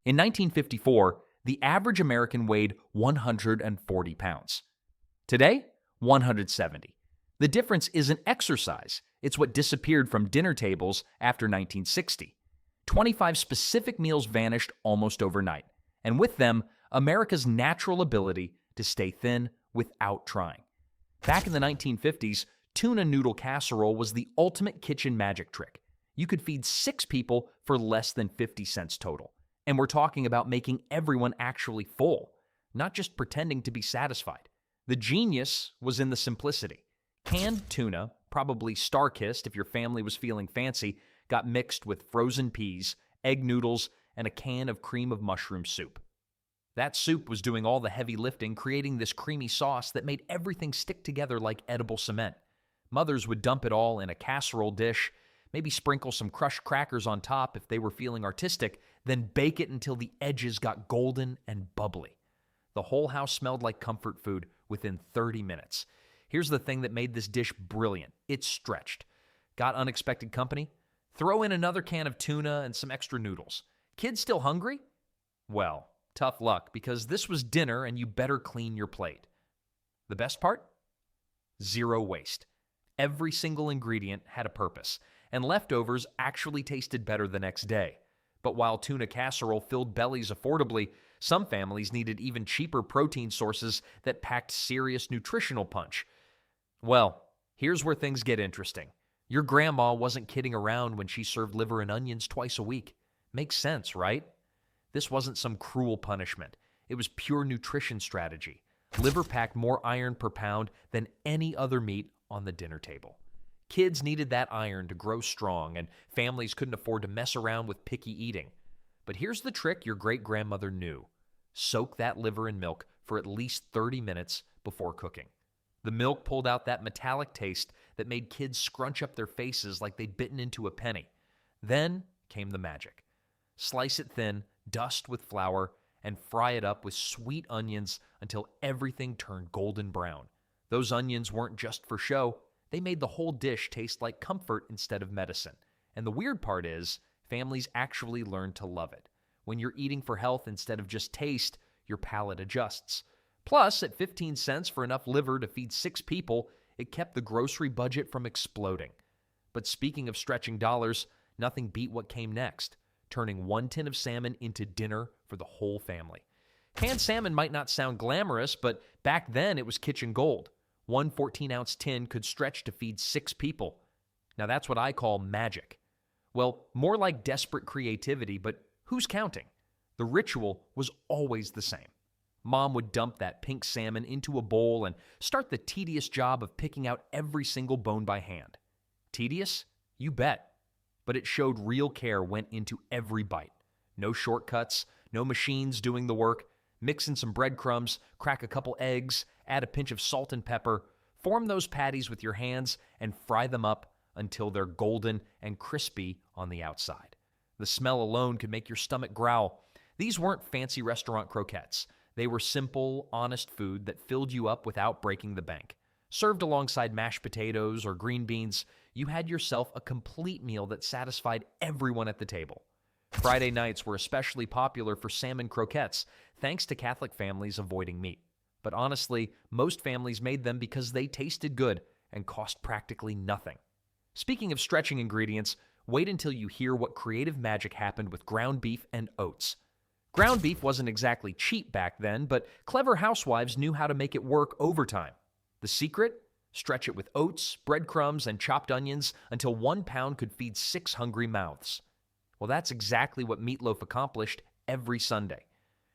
In 1954, the average American weighed 140 pounds. Today, 170. The difference isn't exercise. It's what disappeared from dinner tables after 1960. 25 specific meals vanished almost overnight, and with them, America's natural ability to stay thin without trying. Back in the 1950s, tuna noodle casserole was the ultimate kitchen magic trick. You could feed 6 people for less than 50 cents total. And we're talking about making everyone actually full, not just pretending to be satisfied. The genius was in the simplicity. Canned tuna, probably star-kissed if your family was feeling fancy, got mixed with frozen peas, egg noodles, and a can of cream of mushroom soup. That soup was doing all the heavy lifting, creating this creamy sauce that made everything stick together like edible cement. Mothers would dump it all in a casserole dish, maybe sprinkle some crushed crackers on top if they were feeling artistic, then bake it until the edges got golden and bubbly. The whole house smelled like comfort food within 30 minutes. Here's the thing that made this dish brilliant. It stretched. Got unexpected company? Throw in another can of tuna and some extra noodles. Kids still hungry? Well, tough luck, because this was dinner and you better clean your plate. The best part? Zero waste. Every single ingredient had a purpose, and leftovers actually tasted better the next day. But while tuna casserole filled bellies affordably, some families needed even cheaper protein sources that packed serious nutritional punch. Well, here's where things get interesting. Your grandma wasn't kidding around when she served liver and onions twice a week. Makes sense, right? This wasn't some cruel punishment. It was pure nutrition strategy. Liver packed more iron per pound than any other meat on the dinner table. Kids needed that iron to grow strong, and families couldn't afford to mess around with picky eating. But here's the trick your great-grandmother knew. Soak that liver in milk for at least 30 minutes before cooking. The milk pulled out that metallic taste that made kids scrunch up their faces like they'd bitten into a penny. Then came the magic. Slice it thin, dust with flour, and fry it up with sweet onions until everything turned golden brown. Those onions weren't just for show. They made the whole dish taste like comfort instead of medicine. And the weird part is, families actually learned to love it. When you're eating for health instead of just taste, your palate adjusts. Plus, at 15 cents for enough liver to feed 6 people, it kept the grocery budget from exploding. But speaking of stretching dollars, nothing beat what came next, turning 1 tin of salmon into dinner for the whole family. Canned salmon might not sound glamorous, but back then it was kitchen gold. One 14-ounce tin could stretch to feed 6 people. Now that's what I call magic. Well, more like desperate creativity, but who's counting? The ritual was always the same. Mom would dump that pink salmon into a bowl and start the tedious job of picking out every single bone by hand. Tedious? You bet. But it showed real care went into every bite. No shortcuts, no machines doing the work. Mix in some breadcrumbs, crack a couple eggs, add a pinch of salt and pepper, form those patties with your hands, and fry them up until they're golden and crispy on the outside. The smell alone could make your stomach growl. These weren't fancy restaurant croquettes. They were simple, honest food that filled you up without breaking the bank. Served alongside mashed potatoes or green beans, you had yourself a complete meal that satisfied everyone at the table. Friday nights were especially popular for salmon croquettes, thanks to Catholic families avoiding meat. But honestly, most families made them because they tasted good and cost practically nothing. Speaking of stretching ingredients, wait until you hear what creative magic happened with ground beef and oats. Ground beef wasn't exactly cheap back then, but clever housewives knew how to make it work overtime. The secret? Stretch it with oats, breadcrumbs, and chopped onions until 1 pound could feed 6 hungry mouths. Well, that's exactly what meatloaf accomplished every Sunday.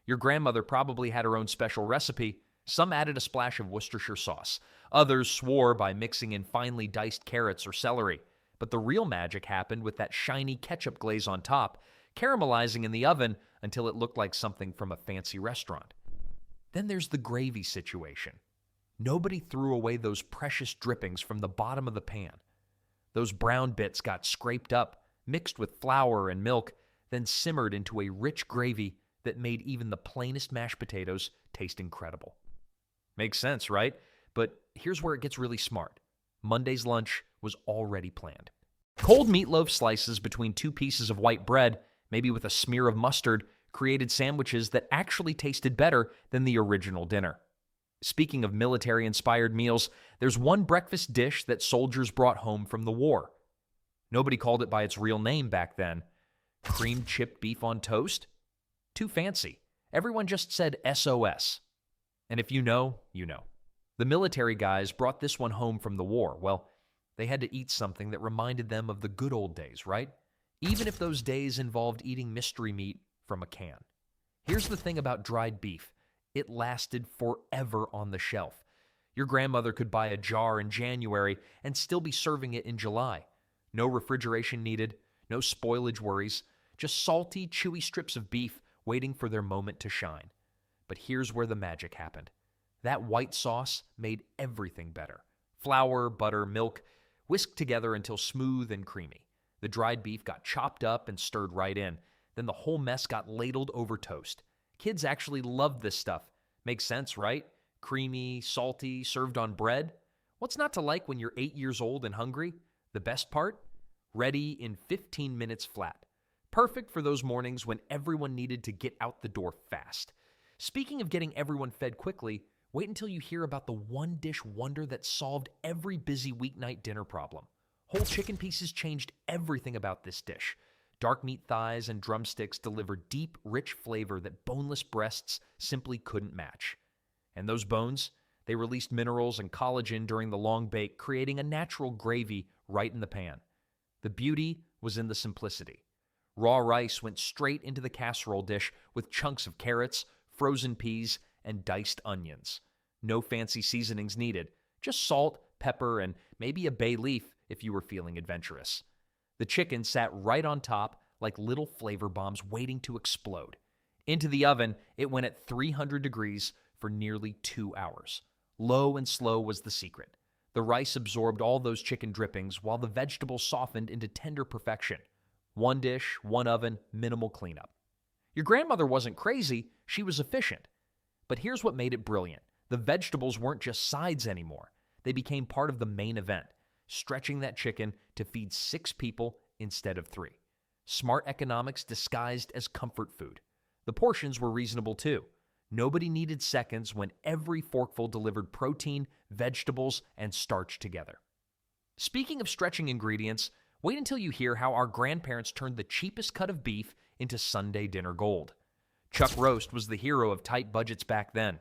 Your grandmother probably had her own special recipe. Some added a splash of Worcestershire sauce. Others swore by mixing in finely diced carrots or celery. But the real magic happened with that shiny ketchup glaze on top, caramelizing in the oven until it looked like something from a fancy restaurant. Then there's the gravy situation. Nobody threw away those precious drippings from the bottom of the pan. Those brown bits got scraped up, mixed with flour and milk, then simmered into a rich gravy that made even the plainest mashed potatoes taste incredible. Makes sense, right? But here's where it gets really smart. Monday's lunch was already planned. Cold meatloaf slices between 2 pieces of white bread, maybe with a smear of mustard, created sandwiches that actually tasted better than the original dinner. Speaking of military-inspired meals, there's one breakfast dish that soldiers brought home from the war. Nobody called it by its real name back then. Cream chipped beef on toast? Too fancy. Everyone just said SOS. And if you know, you know. The military guys brought this one home from the war. Well, they had to eat something that reminded them of the good old days, right? Even if those days involved eating mystery meat from a can. Here's the thing about dried beef. It lasted forever on the shelf. Your grandmother could buy a jar in January and still be serving it in July. No refrigeration needed, no spoilage worries, just salty, chewy strips of beef waiting for their moment to shine. But here's where the magic happened. That white sauce made everything better. Flour, butter, milk, whisked together until smooth and creamy. The dried beef got chopped up and stirred right in. Then the whole mess got ladled over toast. Kids actually loved this stuff. Makes sense, right? Creamy, salty, served on bread. What's not to like when you're 8 years old and hungry? The best part? Ready in 15 minutes flat. Perfect for those mornings when everyone needed to get out the door fast. Speaking of getting everyone fed quickly, wait until you hear about the one-dish wonder that solved every busy weeknight dinner problem. Whole chicken pieces changed everything about this dish. Dark meat thighs and drumsticks deliver deep, rich flavor that boneless breasts simply couldn't match. And those bones, they released minerals and collagen during the long bake, creating a natural gravy right in the pan. The beauty was in the simplicity. Raw rice went straight into the casserole dish with chunks of carrots, frozen peas, and diced onions. No fancy seasonings needed, just salt, pepper, and maybe a bay leaf if you were feeling adventurous. The chicken sat right on top like little flavor bombs waiting to explode. Into the oven, it went at 300 degrees for nearly 2 hours. Low and slow was the secret. The rice absorbed all those chicken drippings while the vegetables softened into tender perfection. One dish, one oven, minimal cleanup. Your grandmother wasn't crazy, she was efficient. But here's what made it brilliant. The vegetables weren't just sides anymore. They became part of the main event, stretching that chicken to feed 6 people instead of 3. Smart economics disguised as comfort food. The portions were reasonable too. Nobody needed seconds when every forkful delivered protein, vegetables, and starch together. Speaking of stretching ingredients, wait until you hear how our grandparents turned the cheapest cut of beef into Sunday dinner gold. Chuck roast was the hero of tight budgets back then.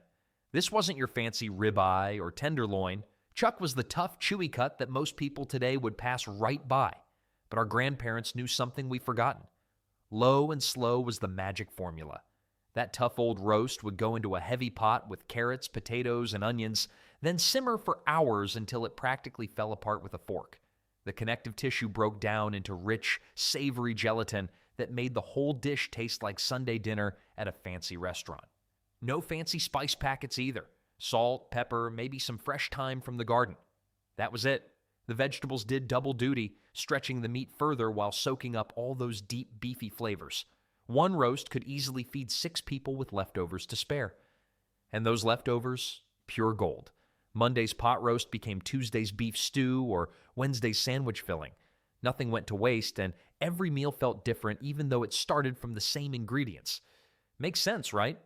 This wasn't your fancy ribeye or tenderloin. Chuck was the tough, chewy cut that most people today would pass right by. But our grandparents knew something we've forgotten. Low and slow was the magic formula. That tough old roast would go into a heavy pot with carrots, potatoes, and onions, then simmer for hours until it practically fell apart with a fork. The connective tissue broke down into rich, savory gelatin that made the whole dish taste like Sunday dinner at a fancy restaurant. No fancy spice packets either. Salt, pepper, maybe some fresh thyme from the garden. That was it. The vegetables did double duty, stretching the meat further while soaking up all those deep, beefy flavors. One roast could easily feed 6 people with leftovers to spare. And those leftovers, pure gold. Monday's pot roast became Tuesday's beef stew or Wednesday's sandwich filling. Nothing went to waste, and every meal felt different even though it started from the same ingredients. Makes sense, right?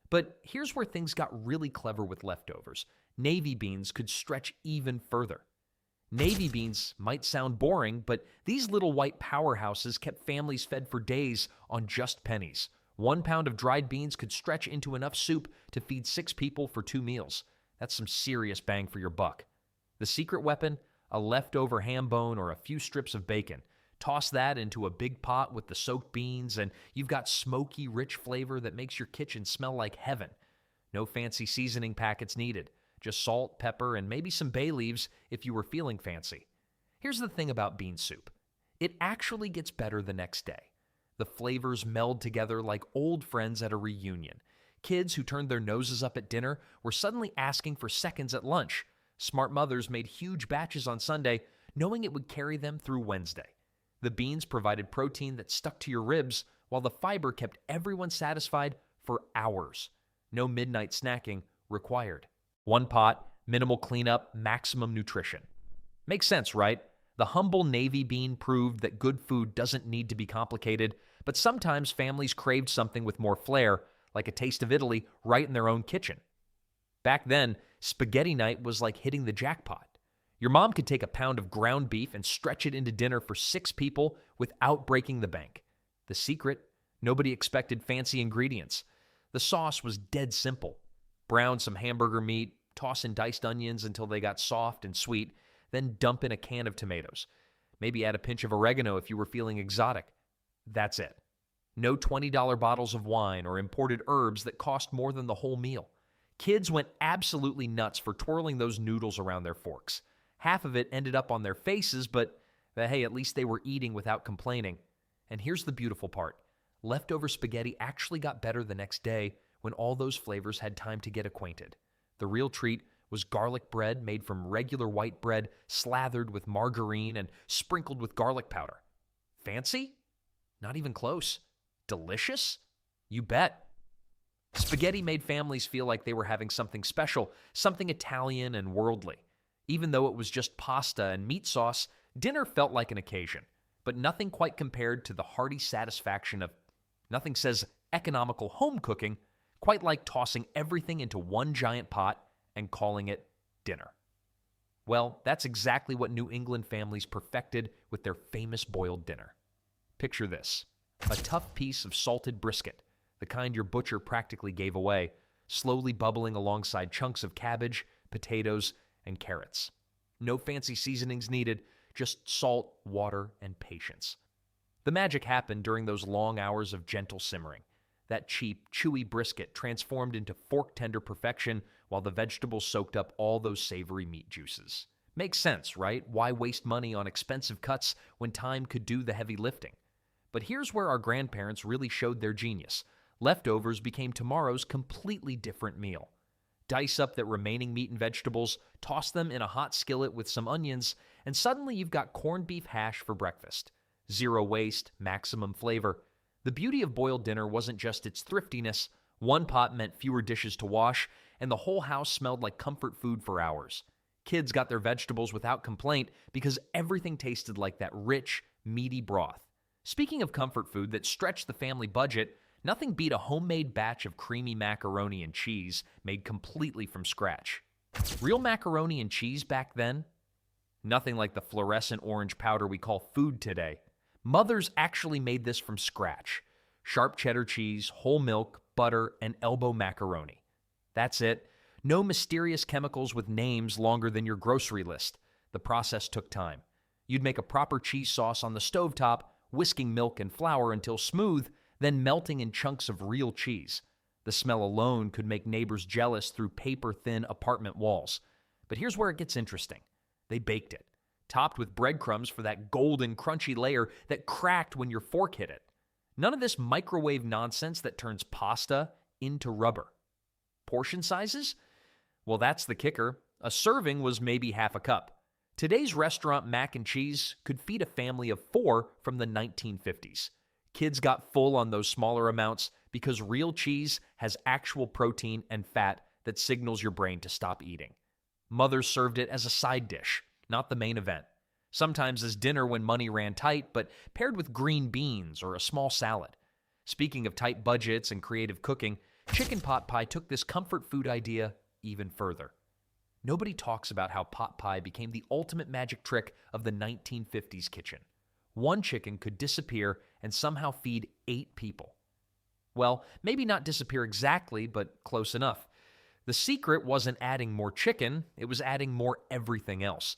But here's where things got really clever with leftovers. Navy beans could stretch even further. Navy beans might sound boring, but these little white powerhouses kept families fed for days on just pennies. 1 pound of dried beans could stretch into enough soup to feed 6 people for 2 meals. That's some serious bang for your buck. The secret weapon? A leftover ham bone or a few strips of bacon. Toss that into a big pot with the soaked beans, and you've got smoky, rich flavor that makes your kitchen smell like heaven. No fancy seasoning packets needed. Just salt, pepper, and maybe some bay leaves if you were feeling fancy. Here's the thing about bean soup. It actually gets better the next day. The flavors meld together like old friends at a reunion. Kids who turned their noses up at dinner were suddenly asking for seconds at lunch. Smart mothers made huge batches on Sunday, knowing it would carry them through Wednesday. The beans provided protein that stuck to your ribs, while the fiber kept everyone satisfied for hours. No midnight snacking required. 1 pot, minimal cleanup, maximum nutrition. Makes sense, right? The humble navy bean proved that good food doesn't need to be complicated, but sometimes families craved something with more flair, like a taste of Italy right in their own kitchen. Back then, spaghetti night was like hitting the jackpot. Your mom could take a pound of ground beef and stretch it into dinner for 6 people without breaking the bank. The secret? Nobody expected fancy ingredients. The sauce was dead simple. Brown some hamburger meat, toss in diced onions until they got soft and sweet, then dump in a can of tomatoes. Maybe add a pinch of oregano if you were feeling exotic. That's it. No $20 bottles of wine or imported herbs that cost more than the whole meal. Kids went absolutely nuts for twirling those noodles around their forks. Half of it ended up on their faces, but hey, at least they were eating without complaining. And here's the beautiful part. Leftover spaghetti actually got better the next day when all those flavors had time to get acquainted. The real treat was garlic bread made from regular white bread slathered with margarine and sprinkled with garlic powder. Fancy? Not even close. Delicious? You bet. Spaghetti made families feel like they were having something special, something Italian and worldly. Even though it was just pasta and meat sauce, dinner felt like an occasion, but nothing quite compared to the hearty satisfaction of, nothing says economical home cooking, quite like tossing everything into one giant pot and calling it dinner. Well, that's exactly what New England families perfected with their famous boiled dinner. Picture this: a tough piece of salted brisket, the kind your butcher practically gave away, slowly bubbling alongside chunks of cabbage, potatoes, and carrots. No fancy seasonings needed, just salt, water, and patience. The magic happened during those long hours of gentle simmering. That cheap, chewy brisket transformed into fork-tender perfection while the vegetables soaked up all those savory meat juices. Makes sense, right? Why waste money on expensive cuts when time could do the heavy lifting? But here's where our grandparents really showed their genius. Leftovers became tomorrow's completely different meal. Dice up that remaining meat and vegetables, toss them in a hot skillet with some onions, and suddenly you've got corned beef hash for breakfast. Zero waste, maximum flavor. The beauty of boiled dinner wasn't just its thriftiness. One pot meant fewer dishes to wash, and the whole house smelled like comfort food for hours. Kids got their vegetables without complaint because everything tasted like that rich, meaty broth. Speaking of comfort food that stretched the family budget, nothing beat a homemade batch of creamy macaroni and cheese made completely from scratch. Real macaroni and cheese back then? Nothing like the fluorescent orange powder we call food today. Mothers actually made this from scratch. Sharp cheddar cheese, whole milk, butter, and elbow macaroni. That's it. No mysterious chemicals with names longer than your grocery list. The process took time. You'd make a proper cheese sauce on the stovetop, whisking milk and flour until smooth, then melting in chunks of real cheese. The smell alone could make neighbors jealous through paper-thin apartment walls. But here's where it gets interesting. They baked it, topped with breadcrumbs for that golden, crunchy layer that cracked when your fork hit it. None of this microwave nonsense that turns pasta into rubber. Portion sizes? Well, that's the kicker. A serving was maybe half a cup. Today's restaurant mac and cheese could feed a family of 4 from the 1950s. Kids got full on those smaller amounts because real cheese has actual protein and fat that signals your brain to stop eating. Mothers served it as a side dish, not the main event. Sometimes as dinner when money ran tight, but paired with green beans or a small salad. Speaking of tight budgets and creative cooking, chicken pot pie took this comfort food idea even further. Nobody talks about how pot pie became the ultimate magic trick of the 1950s kitchen. One chicken could disappear and somehow feed 8 people. Well, maybe not disappear exactly, but close enough. The secret wasn't adding more chicken, it was adding more everything else.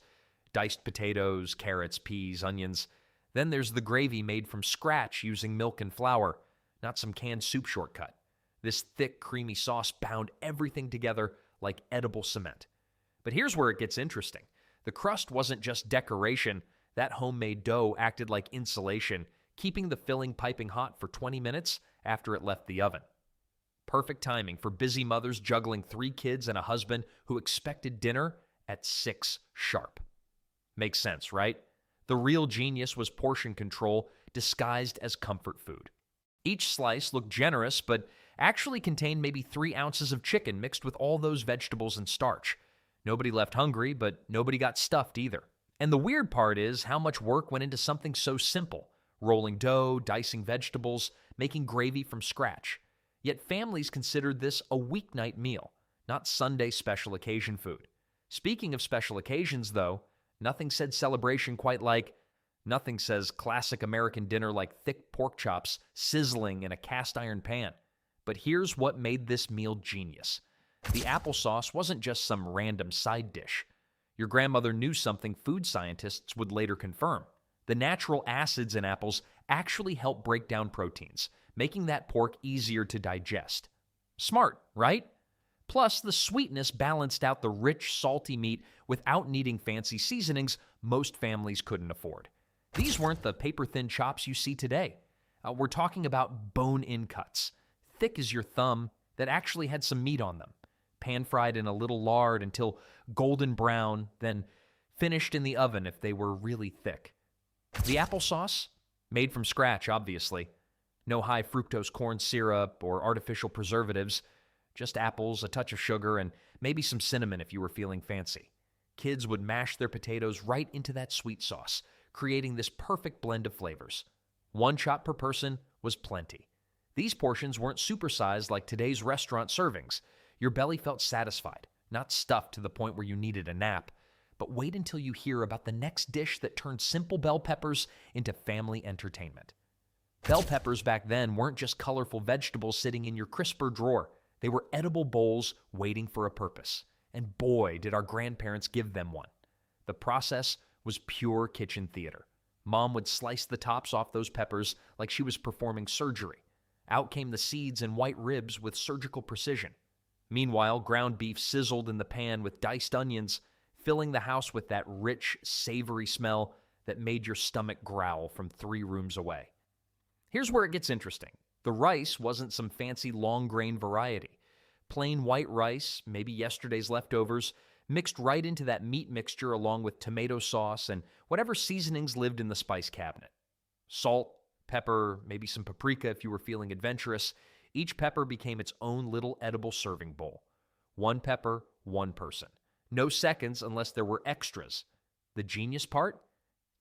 Diced potatoes, carrots, peas, onions. Then there's the gravy made from scratch using milk and flour, not some canned soup shortcut. This thick, creamy sauce bound everything together like edible cement. But here's where it gets interesting. The crust wasn't just decoration. That homemade dough acted like insulation, keeping the filling piping hot for 20 minutes after it left the oven. Perfect timing for busy mothers juggling 3 kids and a husband who expected dinner at 6 sharp. Makes sense, right? The real genius was portion control disguised as comfort food. Each slice looked generous, but actually contained maybe 3 ounces of chicken mixed with all those vegetables and starch. Nobody left hungry, but nobody got stuffed either. And the weird part is how much work went into something so simple: rolling dough, dicing vegetables, making gravy from scratch. Yet families considered this a weeknight meal, not Sunday special occasion food. Speaking of special occasions, though, nothing said celebration quite like, nothing says classic American dinner like thick pork chops sizzling in a cast iron pan. But here's what made this meal genius. The applesauce wasn't just some random side dish. Your grandmother knew something food scientists would later confirm. The natural acids in apples actually help break down proteins, making that pork easier to digest. Smart, right? Plus, the sweetness balanced out the rich, salty meat without needing fancy seasonings most families couldn't afford. These weren't the paper-thin chops you see today. We're talking about bone-in cuts, thick as your thumb, that actually had some meat on them. Pan-fried in a little lard until golden brown, then finished in the oven if they were really thick. The applesauce? Made from scratch, obviously. No high fructose corn syrup or artificial preservatives. Just apples, a touch of sugar, and maybe some cinnamon if you were feeling fancy. Kids would mash their potatoes right into that sweet sauce, creating this perfect blend of flavors. 1 chop per person was plenty. These portions weren't supersized like today's restaurant servings. Your belly felt satisfied, not stuffed to the point where you needed a nap. But wait until you hear about the next dish that turned simple bell peppers into family entertainment. Bell peppers back then weren't just colorful vegetables sitting in your crisper drawer. They were edible bowls waiting for a purpose. And boy, did our grandparents give them one. The process was pure kitchen theater. Mom would slice the tops off those peppers like she was performing surgery. Out came the seeds and white ribs with surgical precision. Meanwhile, ground beef sizzled in the pan with diced onions, filling the house with that rich, savory smell that made your stomach growl from 3 rooms away. Here's where it gets interesting. The rice wasn't some fancy long-grain variety. Plain white rice, maybe yesterday's leftovers, mixed right into that meat mixture along with tomato sauce and whatever seasonings lived in the spice cabinet. Salt, pepper, maybe some paprika if you were feeling adventurous. Each pepper became its own little edible serving bowl. 1 pepper, 1 person. No seconds unless there were extras. The genius part?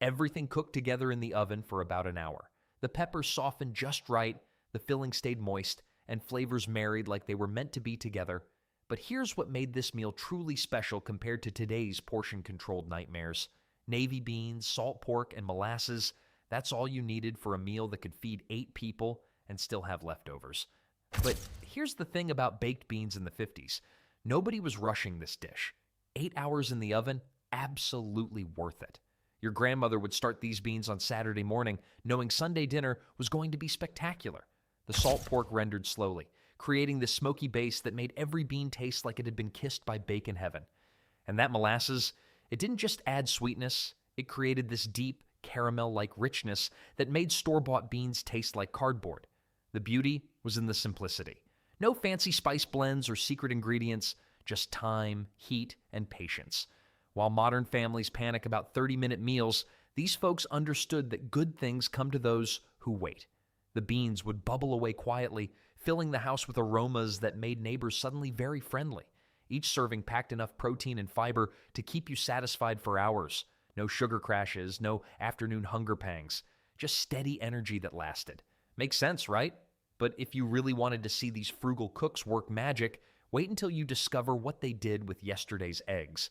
Everything cooked together in the oven for about an hour. The peppers softened just right, the filling stayed moist, and flavors married like they were meant to be together. But here's what made this meal truly special compared to today's portion-controlled nightmares. Navy beans, salt pork, and molasses, that's all you needed for a meal that could feed 8 people and still have leftovers. But here's the thing about baked beans in the 50s. Nobody was rushing this dish. 8 hours in the oven, absolutely worth it. Your grandmother would start these beans on Saturday morning, knowing Sunday dinner was going to be spectacular. The salt pork rendered slowly, creating this smoky base that made every bean taste like it had been kissed by bacon heaven. And that molasses, it didn't just add sweetness, it created this deep, caramel-like richness that made store-bought beans taste like cardboard. The beauty was in the simplicity. No fancy spice blends or secret ingredients, just time, heat, and patience. While modern families panic about 30-minute meals, these folks understood that good things come to those who wait. The beans would bubble away quietly, filling the house with aromas that made neighbors suddenly very friendly. Each serving packed enough protein and fiber to keep you satisfied for hours. No sugar crashes, no afternoon hunger pangs. Just steady energy that lasted. Makes sense, right? But if you really wanted to see these frugal cooks work magic, wait until you discover what they did with yesterday's eggs.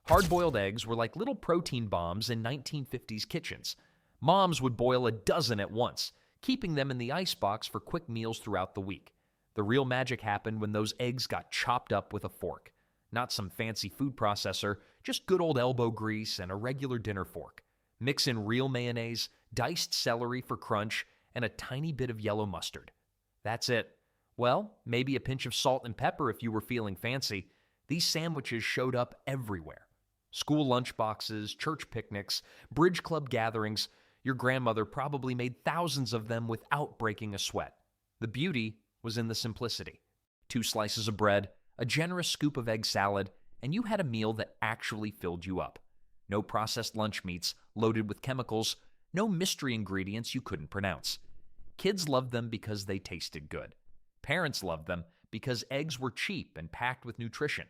Hard-boiled eggs were like little protein bombs in 1950s kitchens. Moms would boil a dozen at once, keeping them in the icebox for quick meals throughout the week. The real magic happened when those eggs got chopped up with a fork. Not some fancy food processor, just good old elbow grease and a regular dinner fork. Mix in real mayonnaise, diced celery for crunch, and a tiny bit of yellow mustard. That's it. Well, maybe a pinch of salt and pepper if you were feeling fancy. These sandwiches showed up everywhere. School lunchboxes, church picnics, bridge club gatherings. Your grandmother probably made thousands of them without breaking a sweat. The beauty was in the simplicity. 2 slices of bread, a generous scoop of egg salad, and you had a meal that actually filled you up. No processed lunch meats loaded with chemicals, no mystery ingredients you couldn't pronounce. Kids loved them because they tasted good. Parents loved them because eggs were cheap and packed with nutrition.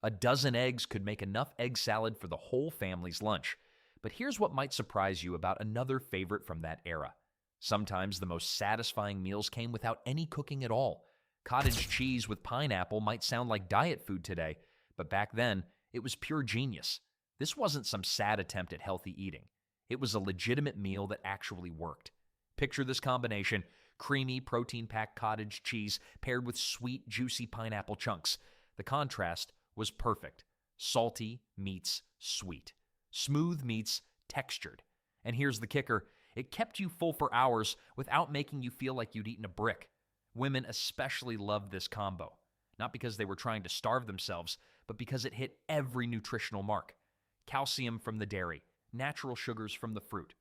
A dozen eggs could make enough egg salad for the whole family's lunch. But here's what might surprise you about another favorite from that era. Sometimes the most satisfying meals came without any cooking at all. Cottage cheese with pineapple might sound like diet food today, but back then, it was pure genius. This wasn't some sad attempt at healthy eating. It was a legitimate meal that actually worked. Picture this combination: creamy, protein-packed cottage cheese paired with sweet, juicy pineapple chunks. The contrast was perfect. Salty meets sweet. Smooth meets textured. And here's the kicker: it kept you full for hours without making you feel like you'd eaten a brick. Women especially loved this combo, not because they were trying to starve themselves, but because it hit every nutritional mark. Calcium from the dairy, natural sugars from the fruit,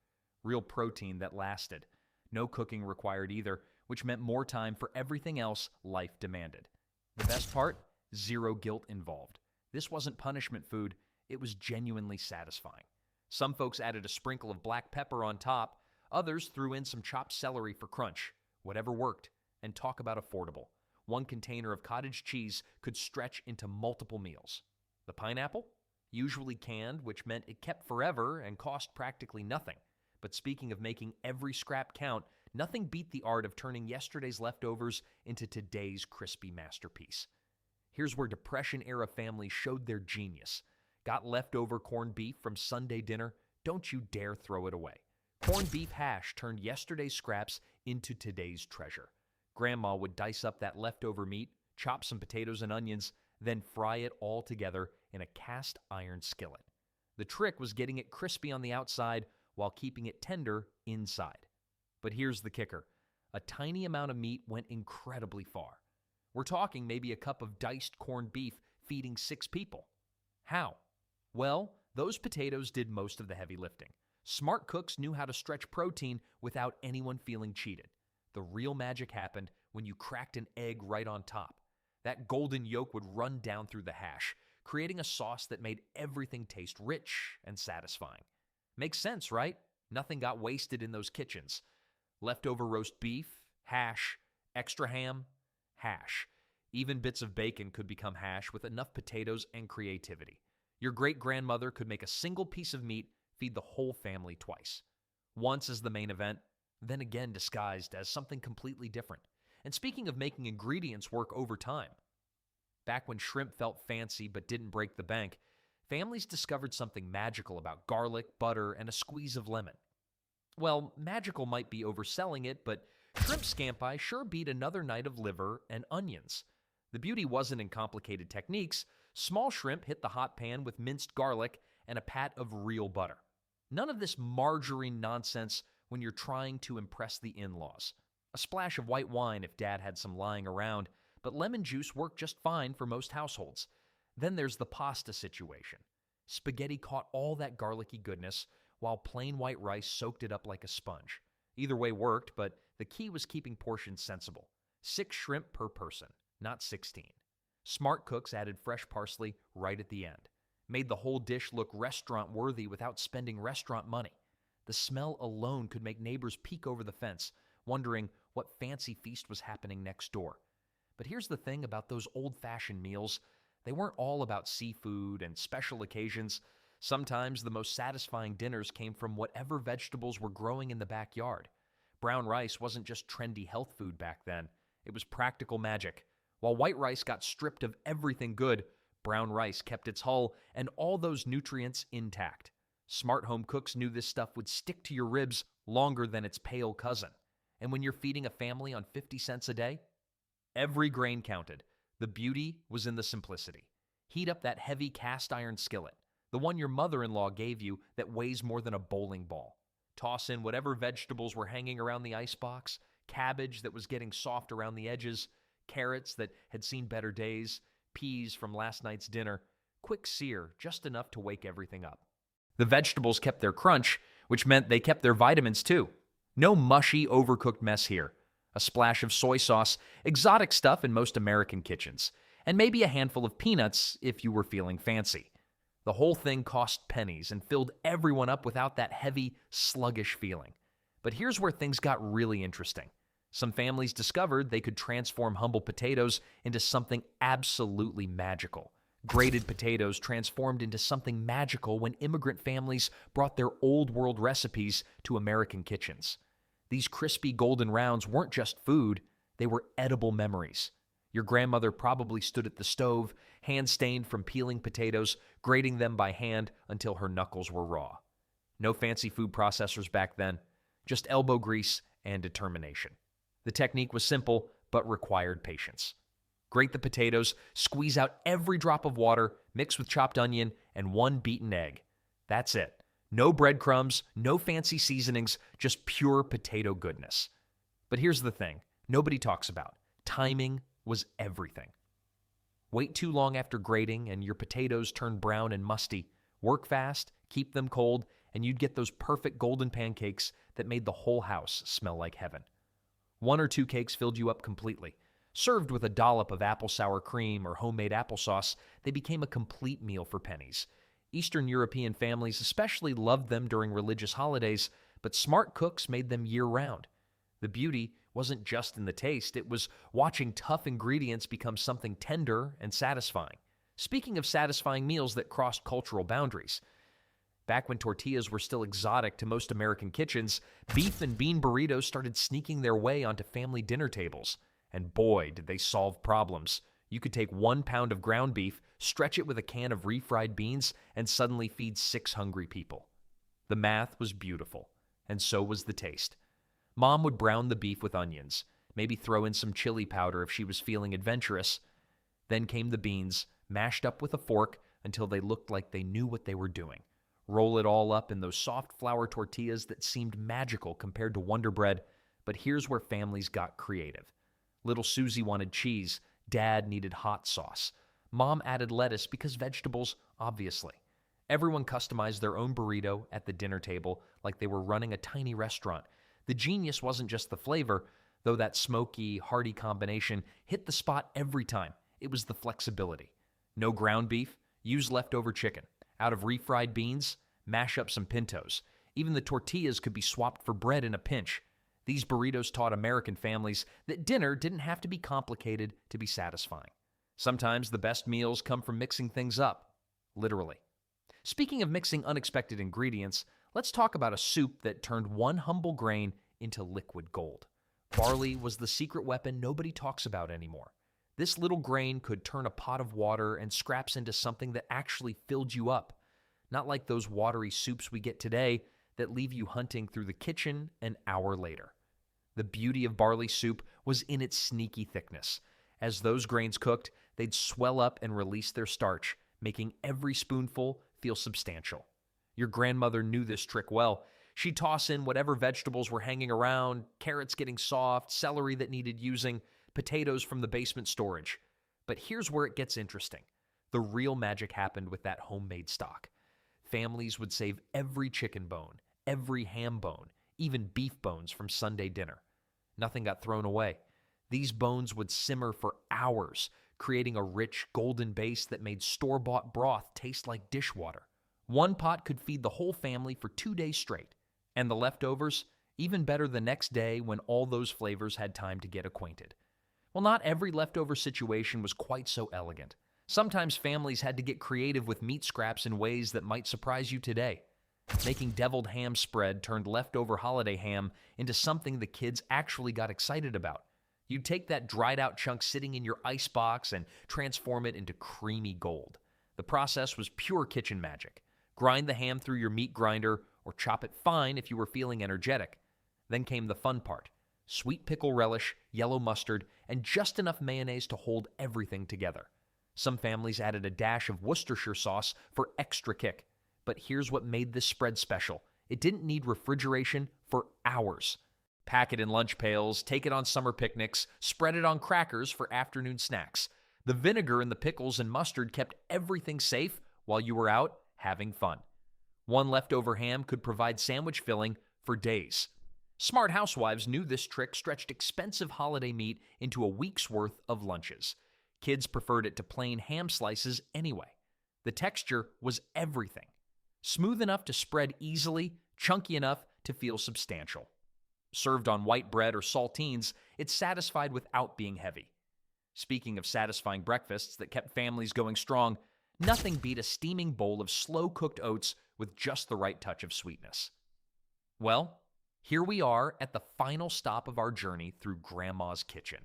real protein that lasted. No cooking required either, which meant more time for everything else life demanded. The best part? Zero guilt involved. This wasn't punishment food, it was genuinely satisfying. Some folks added a sprinkle of black pepper on top, others threw in some chopped celery for crunch. Whatever worked. And talk about affordable. One container of cottage cheese could stretch into multiple meals. The pineapple? Usually canned, which meant it kept forever and cost practically nothing. But speaking of making every scrap count, nothing beat the art of turning yesterday's leftovers into today's crispy masterpiece. Here's where Depression-era families showed their genius. Got leftover corned beef from Sunday dinner? Don't you dare throw it away. Corned beef hash turned yesterday's scraps into today's treasure. Grandma would dice up that leftover meat, chop some potatoes and onions, then fry it all together in a cast iron skillet. The trick was getting it crispy on the outside while keeping it tender inside. But here's the kicker: a tiny amount of meat went incredibly far. We're talking maybe a cup of diced corned beef feeding 6 people. How? Well, those potatoes did most of the heavy lifting. Smart cooks knew how to stretch protein without anyone feeling cheated. The real magic happened when you cracked an egg right on top. That golden yolk would run down through the hash, creating a sauce that made everything taste rich and satisfying. Makes sense, right? Nothing got wasted in those kitchens. Leftover roast beef, hash, extra ham, hash. Even bits of bacon could become hash with enough potatoes and creativity. Your great-grandmother could make a single piece of meat feed the whole family twice. Once as the main event, then again disguised as something completely different. And speaking of making ingredients work over time, back when shrimp felt fancy but didn't break the bank, families discovered something magical about garlic, butter, and a squeeze of lemon. Well, magical might be overselling it, but shrimp scampi sure beat another night of liver and onions. The beauty wasn't in complicated techniques. Small shrimp hit the hot pan with minced garlic and a pat of real butter. None of this margarine nonsense when you're trying to impress the in-laws. A splash of white wine if Dad had some lying around, but lemon juice worked just fine for most households. Then there's the pasta situation. Spaghetti caught all that garlicky goodness, while plain white rice soaked it up like a sponge. Either way worked, but the key was keeping portions sensible. 6 shrimp per person, not 16. Smart cooks added fresh parsley right at the end. Made the whole dish look restaurant-worthy without spending restaurant money. The smell alone could make neighbors peek over the fence, wondering what fancy feast was happening next door. But here's the thing about those old-fashioned meals: they weren't all about seafood and special occasions. Sometimes the most satisfying dinners came from whatever vegetables were growing in the backyard. Brown rice wasn't just trendy health food back then. It was practical magic. While white rice got stripped of everything good, brown rice kept its hull and all those nutrients intact. Smart home cooks knew this stuff would stick to your ribs longer than its pale cousin. And when you're feeding a family on 50 cents a day, every grain counted. The beauty was in the simplicity. Heat up that heavy cast iron skillet, the one your mother-in-law gave you that weighs more than a bowling ball. Toss in whatever vegetables were hanging around the icebox, cabbage that was getting soft around the edges, carrots that had seen better days, peas from last night's dinner. Quick sear, just enough to wake everything up. The vegetables kept their crunch, which meant they kept their vitamins too. No mushy, overcooked mess here. A splash of soy sauce, exotic stuff in most American kitchens, and maybe a handful of peanuts if you were feeling fancy. The whole thing cost pennies and filled everyone up without that heavy, sluggish feeling. But here's where things got really interesting. Some families discovered they could transform humble potatoes into something absolutely magical. Grated potatoes transformed into something magical when immigrant families brought their old world recipes to American kitchens. These crispy golden rounds weren't just food, they were edible memories. Your grandmother probably stood at the stove, hand stained from peeling potatoes, grating them by hand until her knuckles were raw. No fancy food processors back then, just elbow grease and determination. The technique was simple, but required patience. Grate the potatoes, squeeze out every drop of water, mix with chopped onion and one beaten egg. That's it. No breadcrumbs, no fancy seasonings, just pure potato goodness. But here's the thing nobody talks about. Timing was everything. Wait too long after grating and your potatoes turn brown and musty. Work fast, keep them cold, and you'd get those perfect golden pancakes that made the whole house smell like heaven. 1 or 2 cakes filled you up completely. Served with a dollop of apple sour cream or homemade applesauce, they became a complete meal for pennies. Eastern European families especially loved them during religious holidays, but smart cooks made them year-round. The beauty wasn't just in the taste, it was watching tough ingredients become something tender and satisfying. Speaking of satisfying meals that crossed cultural boundaries, back when tortillas were still exotic to most American kitchens, beef and bean burritos started sneaking their way onto family dinner tables. And boy, did they solve problems. You could take 1 pound of ground beef, stretch it with a can of refried beans, and suddenly feed 6 hungry people. The math was beautiful, and so was the taste. Mom would brown the beef with onions, maybe throw in some chili powder if she was feeling adventurous. Then came the beans, mashed up with a fork until they looked like they knew what they were doing. Roll it all up in those soft flour tortillas that seemed magical compared to Wonder Bread, but here's where families got creative. Little Susie wanted cheese, Dad needed hot sauce. Mom added lettuce because vegetables, obviously. Everyone customized their own burrito at the dinner table like they were running a tiny restaurant. The genius wasn't just the flavor, though that smoky, hearty combination hit the spot every time. It was the flexibility. No ground beef, use leftover chicken. Out of refried beans, mash up some pintos. Even the tortillas could be swapped for bread in a pinch. These burritos taught American families that dinner didn't have to be complicated to be satisfying. Sometimes the best meals come from mixing things up, literally. Speaking of mixing unexpected ingredients, let's talk about a soup that turned one humble grain into liquid gold. Barley was the secret weapon nobody talks about anymore. This little grain could turn a pot of water and scraps into something that actually filled you up. Not like those watery soups we get today that leave you hunting through the kitchen an hour later. The beauty of barley soup was in its sneaky thickness. As those grains cooked, they'd swell up and release their starch, making every spoonful feel substantial. Your grandmother knew this trick well. She'd toss in whatever vegetables were hanging around, carrots getting soft, celery that needed using, potatoes from the basement storage. But here's where it gets interesting. The real magic happened with that homemade stock. Families would save every chicken bone, every ham bone, even beef bones from Sunday dinner. Nothing got thrown away. These bones would simmer for hours, creating a rich, golden base that made store-bought broth taste like dishwater. One pot could feed the whole family for 2 days straight. And the leftovers, even better the next day when all those flavors had time to get acquainted. Well, not every leftover situation was quite so elegant. Sometimes families had to get creative with meat scraps in ways that might surprise you today. Making deviled ham spread turned leftover holiday ham into something the kids actually got excited about. You'd take that dried out chunk sitting in your icebox and transform it into creamy gold. The process was pure kitchen magic. Grind the ham through your meat grinder or chop it fine if you were feeling energetic. Then came the fun part. Sweet pickle relish, yellow mustard, and just enough mayonnaise to hold everything together. Some families added a dash of Worcestershire sauce for extra kick. But here's what made this spread special. It didn't need refrigeration for hours. Pack it in lunch pails, take it on summer picnics, spread it on crackers for afternoon snacks. The vinegar and the pickles and mustard kept everything safe while you were out having fun. One leftover ham could provide sandwich filling for days. Smart housewives knew this trick stretched expensive holiday meat into a week's worth of lunches. Kids preferred it to plain ham slices anyway. The texture was everything. Smooth enough to spread easily, chunky enough to feel substantial. Served on white bread or saltines, it satisfied without being heavy. Speaking of satisfying breakfasts that kept families going strong, nothing beat a steaming bowl of slow-cooked oats with just the right touch of sweetness. Well, here we are at the final stop of our journey through Grandma's kitchen.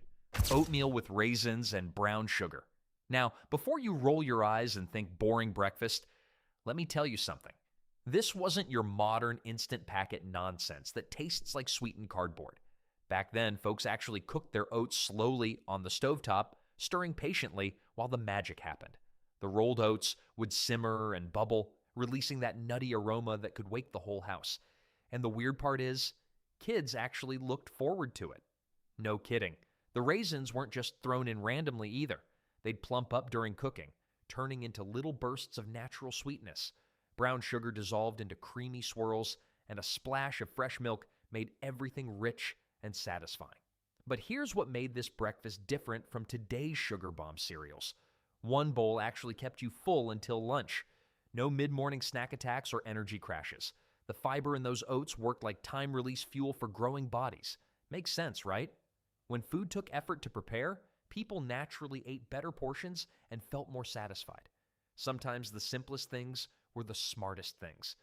Oatmeal with raisins and brown sugar. Now, before you roll your eyes and think boring breakfast, let me tell you something. This wasn't your modern instant packet nonsense that tastes like sweetened cardboard. Back then, folks actually cooked their oats slowly on the stovetop, stirring patiently while the magic happened. The rolled oats would simmer and bubble, releasing that nutty aroma that could wake the whole house. And the weird part is, kids actually looked forward to it. No kidding. The raisins weren't just thrown in randomly either. They'd plump up during cooking, turning into little bursts of natural sweetness. Brown sugar dissolved into creamy swirls, and a splash of fresh milk made everything rich and satisfying. But here's what made this breakfast different from today's sugar bomb cereals. One bowl actually kept you full until lunch. No mid-morning snack attacks or energy crashes. The fiber in those oats worked like time-release fuel for growing bodies. Makes sense, right? When food took effort to prepare, people naturally ate better portions and felt more satisfied. Sometimes the simplest things were the smartest things.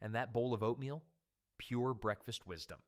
And that bowl of oatmeal? Pure breakfast wisdom.